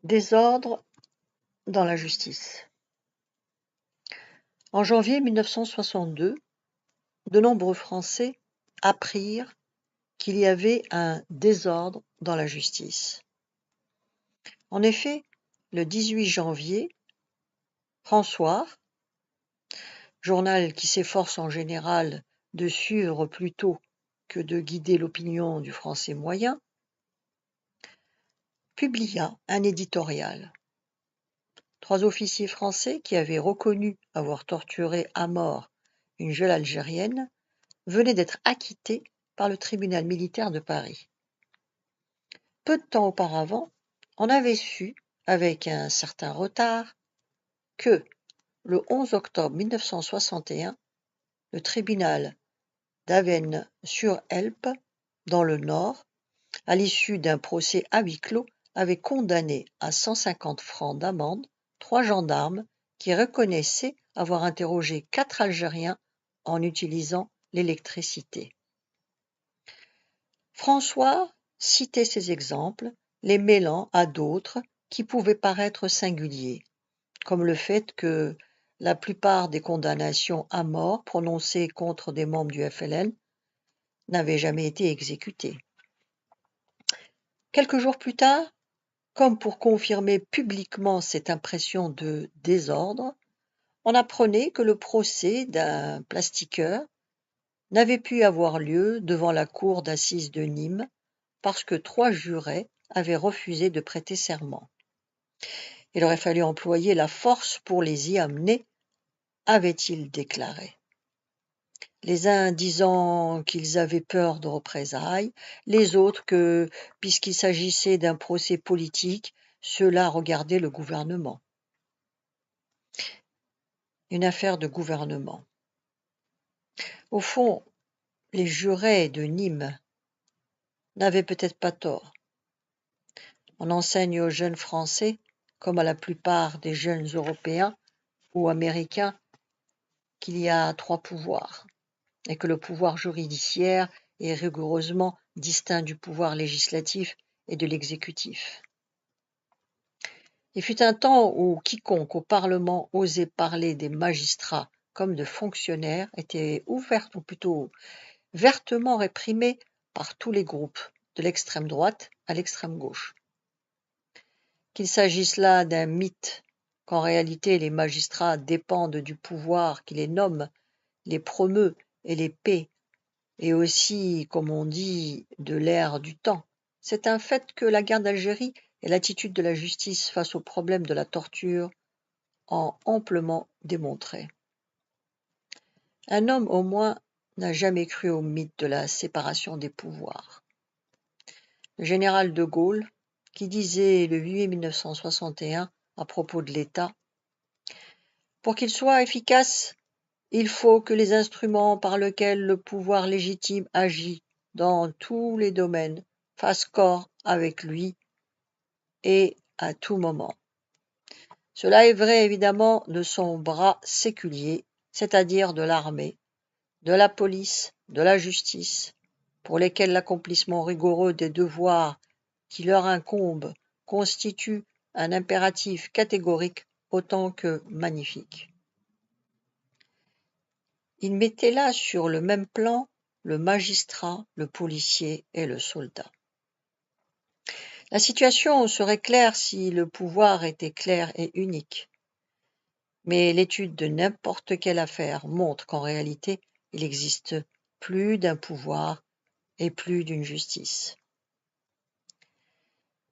Désordre dans la justice. En janvier 1962, de nombreux Français apprirent qu'il y avait un désordre dans la justice. En effet, le 18 janvier, François, journal qui s'efforce en général de suivre plutôt que de guider l'opinion du Français moyen, publia un éditorial. 3 officiers français qui avaient reconnu avoir torturé à mort une jeune Algérienne venaient d'être acquittés par le tribunal militaire de Paris. Peu de temps auparavant, on avait su, avec un certain retard, que, le 11 octobre 1961, le tribunal d'Avesnes-sur-Helpe, dans le Nord, à l'issue d'un procès à huis clos, avait condamné à 150 francs d'amende 3 gendarmes qui reconnaissaient avoir interrogé 4 Algériens en utilisant l'électricité. François citait ces exemples, les mêlant à d'autres qui pouvaient paraître singuliers, comme le fait que la plupart des condamnations à mort prononcées contre des membres du FLN n'avaient jamais été exécutées. Quelques jours plus tard, comme pour confirmer publiquement cette impression de désordre, on apprenait que le procès d'un plastiqueur n'avait pu avoir lieu devant la cour d'assises de Nîmes parce que 3 jurés avaient refusé de prêter serment. Il aurait fallu employer la force pour les y amener, avait-il déclaré. Les uns disant qu'ils avaient peur de représailles, les autres que, puisqu'il s'agissait d'un procès politique, cela regardait le gouvernement. Une affaire de gouvernement. Au fond, les jurés de Nîmes n'avaient peut-être pas tort. On enseigne aux jeunes Français, comme à la plupart des jeunes Européens ou Américains, qu'il y a 3 pouvoirs, et que le pouvoir judiciaire est rigoureusement distinct du pouvoir législatif et de l'exécutif. Il fut un temps où quiconque au Parlement osait parler des magistrats comme de fonctionnaires était ouvert, ou plutôt vertement réprimé par tous les groupes, de l'extrême droite à l'extrême gauche. Qu'il s'agisse là d'un mythe, qu'en réalité les magistrats dépendent du pouvoir qui les nomme, les promeut et les paie, et aussi, comme on dit, de l'air du temps. C'est un fait que la guerre d'Algérie et l'attitude de la justice face au problème de la torture ont amplement démontré. Un homme, au moins, n'a jamais cru au mythe de la séparation des pouvoirs. Le général de Gaulle, qui disait le 8 juillet 1961 à propos de l'État, « Pour qu'il soit efficace, il faut que les instruments par lesquels le pouvoir légitime agit dans tous les domaines fassent corps avec lui et à tout moment. Cela est vrai évidemment de son bras séculier, c'est-à-dire de l'armée, de la police, de la justice, pour lesquels l'accomplissement rigoureux des devoirs qui leur incombent constitue un impératif catégorique autant que magnifique. » Il mettait là sur le même plan le magistrat, le policier et le soldat. La situation serait claire si le pouvoir était clair et unique. Mais l'étude de n'importe quelle affaire montre qu'en réalité, il existe plus d'un pouvoir et plus d'une justice.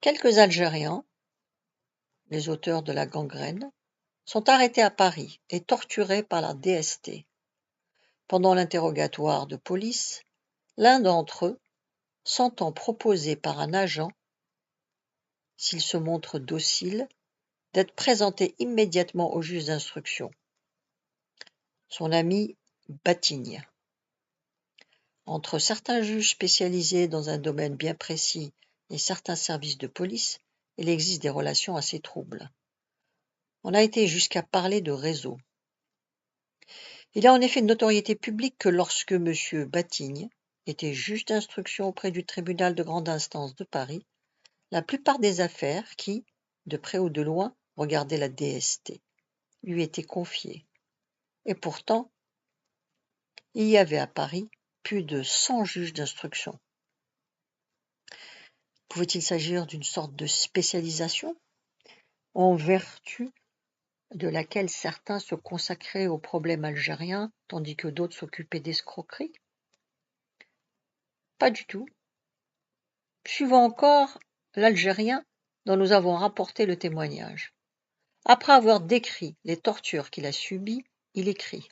Quelques Algériens, les auteurs de la gangrène, sont arrêtés à Paris et torturés par la DST. Pendant l'interrogatoire de police, l'un d'entre eux s'entend proposer par un agent, s'il se montre docile, d'être présenté immédiatement au juge d'instruction, son ami Batigne. Entre certains juges spécialisés dans un domaine bien précis et certains services de police, il existe des relations assez troubles. On a été jusqu'à parler de réseau. Il est en effet de notoriété publique que lorsque M. Batigne était juge d'instruction auprès du tribunal de grande instance de Paris, la plupart des affaires qui, de près ou de loin, regardait la DST, lui était confiée. Et pourtant, il y avait à Paris plus de 100 juges d'instruction. Pouvait-il s'agir d'une sorte de spécialisation, en vertu de laquelle certains se consacraient aux problèmes algériens, tandis que d'autres s'occupaient d'escroqueries? Pas du tout. Suivant encore l'Algérien dont nous avons rapporté le témoignage. Après avoir décrit les tortures qu'il a subies, il écrit :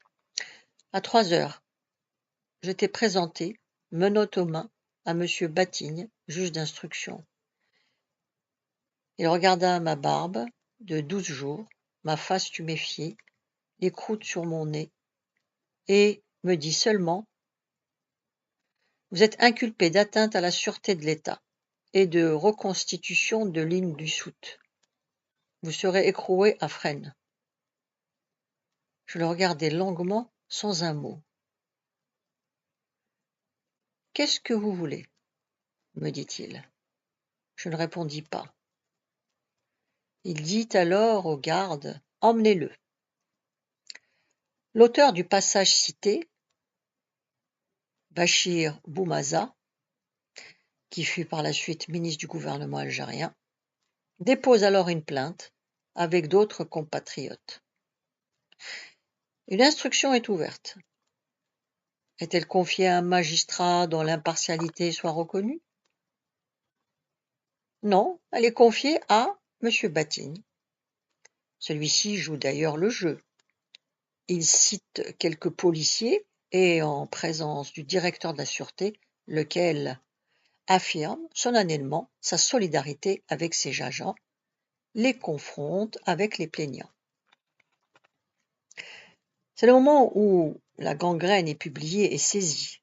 « À 3 heures, je t'ai présenté, menottes aux mains, à monsieur Batigne, juge d'instruction. Il regarda ma barbe de 12 jours, ma face tuméfiée, les croûtes sur mon nez, et me dit seulement : vous êtes inculpé d'atteinte à la sûreté de l'État et de reconstitution de l'île du Sout. Vous serez écroué à Fresnes. Je le regardai longuement, sans un mot. Qu'est-ce que vous voulez ? Me dit-il. Je ne répondis pas. Il dit alors au garde : emmenez-le. L'auteur du passage cité, Bachir Boumaza, qui fut par la suite ministre du gouvernement algérien, dépose alors une plainte avec d'autres compatriotes. Une instruction est ouverte. Est-elle confiée à un magistrat dont l'impartialité soit reconnue ? Non, elle est confiée à M. Batigne. Celui-ci joue d'ailleurs le jeu. Il cite quelques policiers et, en présence du directeur de la sûreté, lequel affirme solennellement sa solidarité avec ses agents, les confronte avec les plaignants. C'est le moment où la gangrène est publiée et saisie.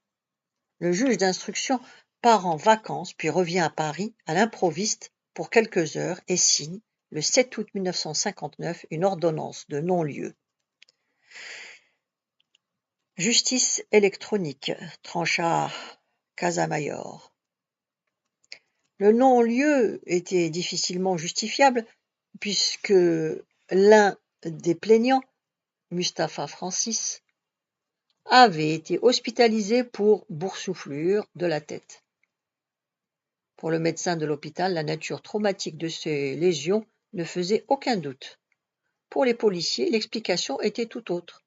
Le juge d'instruction part en vacances puis revient à Paris à l'improviste pour quelques heures et signe, le 7 août 1959, une ordonnance de non-lieu. Justice électronique, trancha Casamayor. Le non-lieu était difficilement justifiable puisque l'un des plaignants, Mustapha Francis, avait été hospitalisé pour boursouflure de la tête. Pour le médecin de l'hôpital, la nature traumatique de ces lésions ne faisait aucun doute. Pour les policiers, l'explication était tout autre.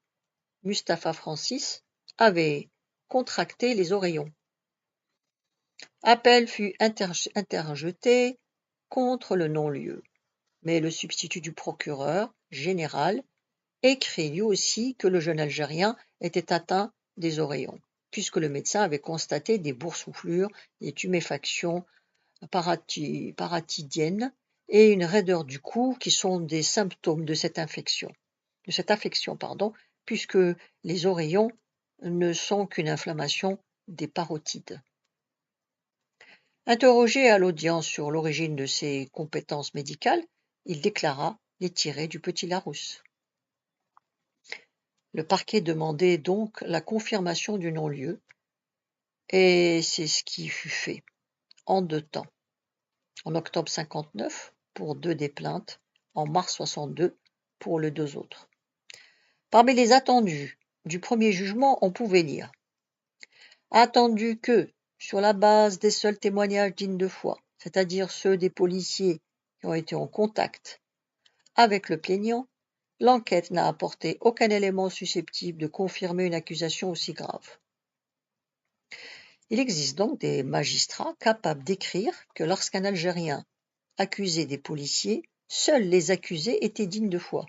Mustapha Francis avait contracté les oreillons. Appel fut interjeté contre le non-lieu, mais le substitut du procureur général écrit lui aussi que le jeune Algérien était atteint des oreillons, puisque le médecin avait constaté des boursouflures, des tuméfactions paratidiennes et une raideur du cou qui sont des symptômes de cette affection, puisque les oreillons ne sont qu'une inflammation des parotides. Interrogé à l'audience sur l'origine de ses compétences médicales, il déclara les tirer du petit Larousse. Le parquet demandait donc la confirmation du non-lieu, et c'est ce qui fut fait, en 2 temps. En octobre 59, pour 2 des plaintes, en mars 62, pour les 2 autres. Parmi les attendus du premier jugement, on pouvait lire : attendu que, sur la base des seuls témoignages dignes de foi, c'est-à-dire ceux des policiers qui ont été en contact avec le plaignant, l'enquête n'a apporté aucun élément susceptible de confirmer une accusation aussi grave. Il existe donc des magistrats capables d'écrire que lorsqu'un Algérien accusait des policiers, seuls les accusés étaient dignes de foi.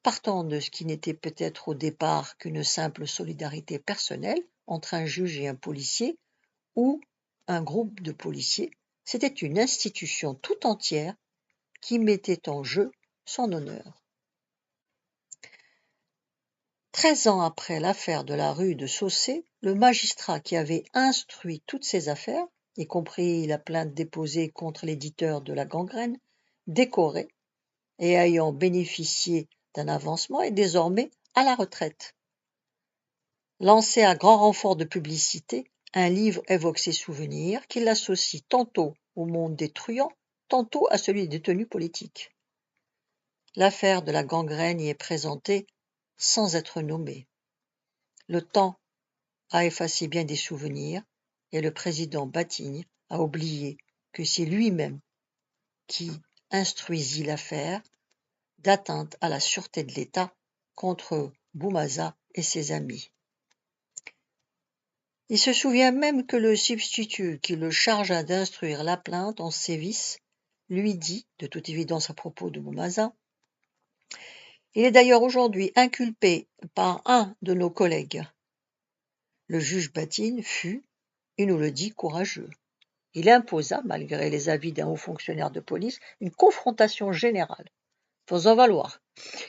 Partant de ce qui n'était peut-être au départ qu'une simple solidarité personnelle entre un juge et un policier, ou un groupe de policiers, c'était une institution tout entière qui mettait en jeu son honneur. 13 ans après l'affaire de la rue de Saussay, le magistrat qui avait instruit toutes ces affaires, y compris la plainte déposée contre l'éditeur de La Gangrène, décoré et ayant bénéficié d'un avancement, est désormais à la retraite. Lancé à grand renfort de publicité, un livre évoque ses souvenirs, qu'il associe tantôt au monde des truands, tantôt à celui des détenus politiques. L'affaire de la gangrène y est présentée sans être nommée. Le temps a effacé bien des souvenirs et le président Batigne a oublié que c'est lui-même qui instruisit l'affaire d'atteinte à la sûreté de l'État contre Boumaza et ses amis. Il se souvient même que le substitut qui le chargea d'instruire la plainte en sévices lui dit, de toute évidence à propos de Boumaza, « Il est d'ailleurs aujourd'hui inculpé par un de nos collègues. » Le juge Batigne fut, il nous le dit, courageux. Il imposa, malgré les avis d'un haut fonctionnaire de police, une confrontation générale, faisant valoir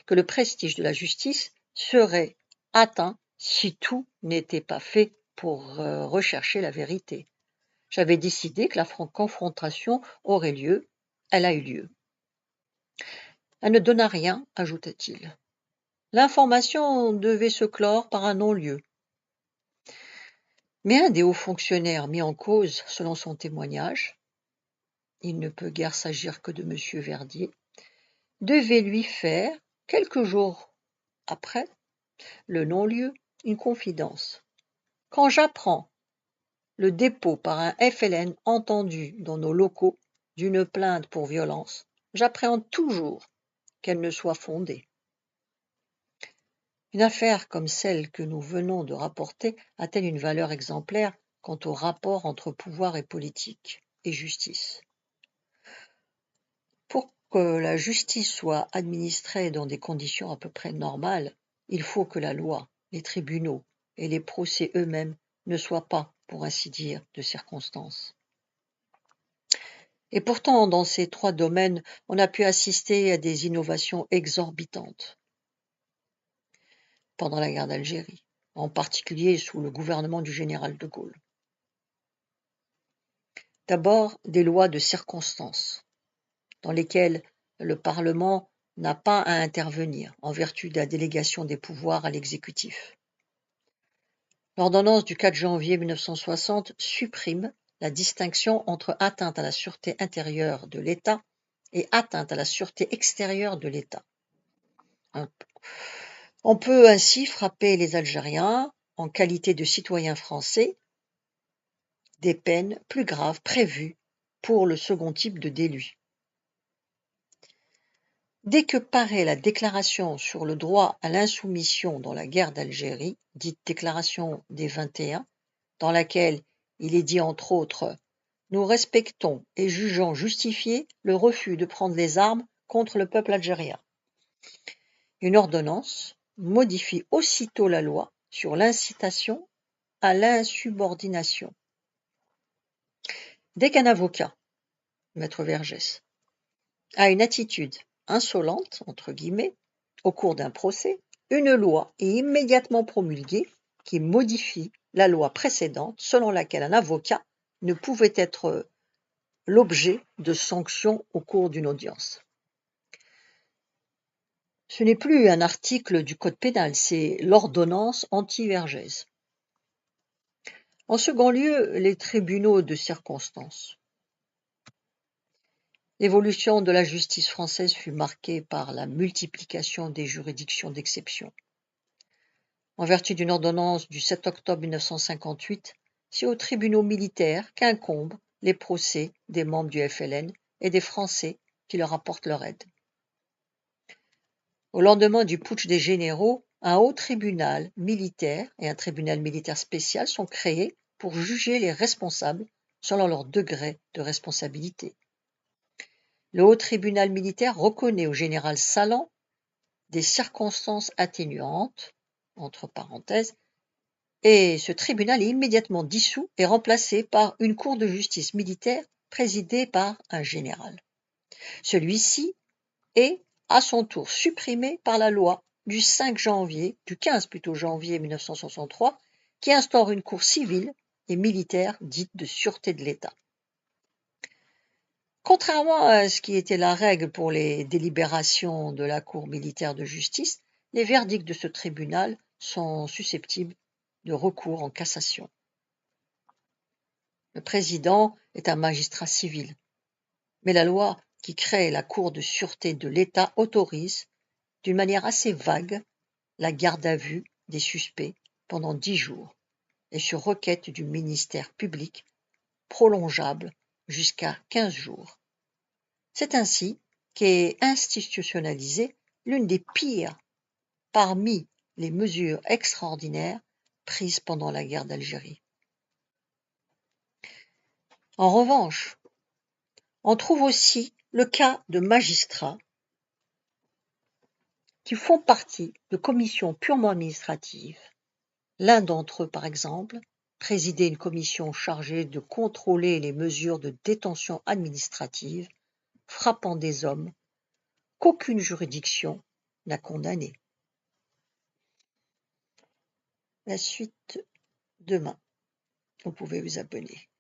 que le prestige de la justice serait atteint si tout n'était pas fait pour rechercher la vérité. J'avais décidé que la confrontation aurait lieu, elle a eu lieu. Elle ne donna rien, ajouta-t-il. L'information devait se clore par un non-lieu. Mais un des hauts fonctionnaires mis en cause, selon son témoignage, il ne peut guère s'agir que de M. Verdier, devait lui faire, quelques jours après le non-lieu, une confidence. Quand j'apprends le dépôt par un FLN entendu dans nos locaux d'une plainte pour violence, j'appréhende toujours qu'elle ne soit fondée. Une affaire comme celle que nous venons de rapporter a-t-elle une valeur exemplaire quant au rapport entre pouvoir et politique et justice? Pour que la justice soit administrée dans des conditions à peu près normales, il faut que la loi, les tribunaux et les procès eux-mêmes ne soient pas, pour ainsi dire, de circonstance. Et pourtant, dans ces trois domaines, on a pu assister à des innovations exorbitantes pendant la guerre d'Algérie, en particulier sous le gouvernement du général de Gaulle. D'abord, des lois de circonstance, dans lesquelles le Parlement n'a pas à intervenir en vertu de la délégation des pouvoirs à l'exécutif. L'ordonnance du 4 janvier 1960 supprime la distinction entre atteinte à la sûreté intérieure de l'État et atteinte à la sûreté extérieure de l'État. On peut ainsi frapper les Algériens en qualité de citoyens français des peines plus graves prévues pour le second type de délit. Dès que paraît la déclaration sur le droit à l'insoumission dans la guerre d'Algérie, dite déclaration des 21, dans laquelle il est dit entre autres « Nous respectons et jugeons justifié le refus de prendre les armes contre le peuple algérien ». Une ordonnance modifie aussitôt la loi sur l'incitation à l'insubordination. Dès qu'un avocat, maître Vergès, a une attitude insolente, entre guillemets, au cours d'un procès, une loi est immédiatement promulguée qui modifie la loi précédente selon laquelle un avocat ne pouvait être l'objet de sanctions au cours d'une audience. Ce n'est plus un article du Code pénal, c'est l'ordonnance anti-Vergès. En second lieu, les tribunaux de circonstance. L'évolution de la justice française fut marquée par la multiplication des juridictions d'exception. En vertu d'une ordonnance du 7 octobre 1958, c'est aux tribunaux militaires qu'incombent les procès des membres du FLN et des Français qui leur apportent leur aide. Au lendemain du putsch des généraux, un haut tribunal militaire et un tribunal militaire spécial sont créés pour juger les responsables selon leur degré de responsabilité. Le haut tribunal militaire reconnaît au général Salan des circonstances atténuantes, entre parenthèses, et ce tribunal est immédiatement dissous et remplacé par une cour de justice militaire présidée par un général. Celui-ci est à son tour supprimé par la loi du 15 janvier 1963, qui instaure une cour civile et militaire dite de sûreté de l'État. Contrairement à ce qui était la règle pour les délibérations de la Cour militaire de justice, les verdicts de ce tribunal sont susceptibles de recours en cassation. Le président est un magistrat civil. Mais la loi qui crée la Cour de sûreté de l'État autorise, d'une manière assez vague, la garde à vue des suspects pendant 10 jours et sur requête du ministère public, prolongeable jusqu'à 15 jours. C'est ainsi qu'est institutionnalisée l'une des pires parmi les mesures extraordinaires prises pendant la guerre d'Algérie. En revanche, on trouve aussi le cas de magistrats qui font partie de commissions purement administratives. L'un d'entre eux, par exemple, présidait une commission chargée de contrôler les mesures de détention administrative frappant des hommes qu'aucune juridiction n'a condamnés. La suite demain. Vous pouvez vous abonner.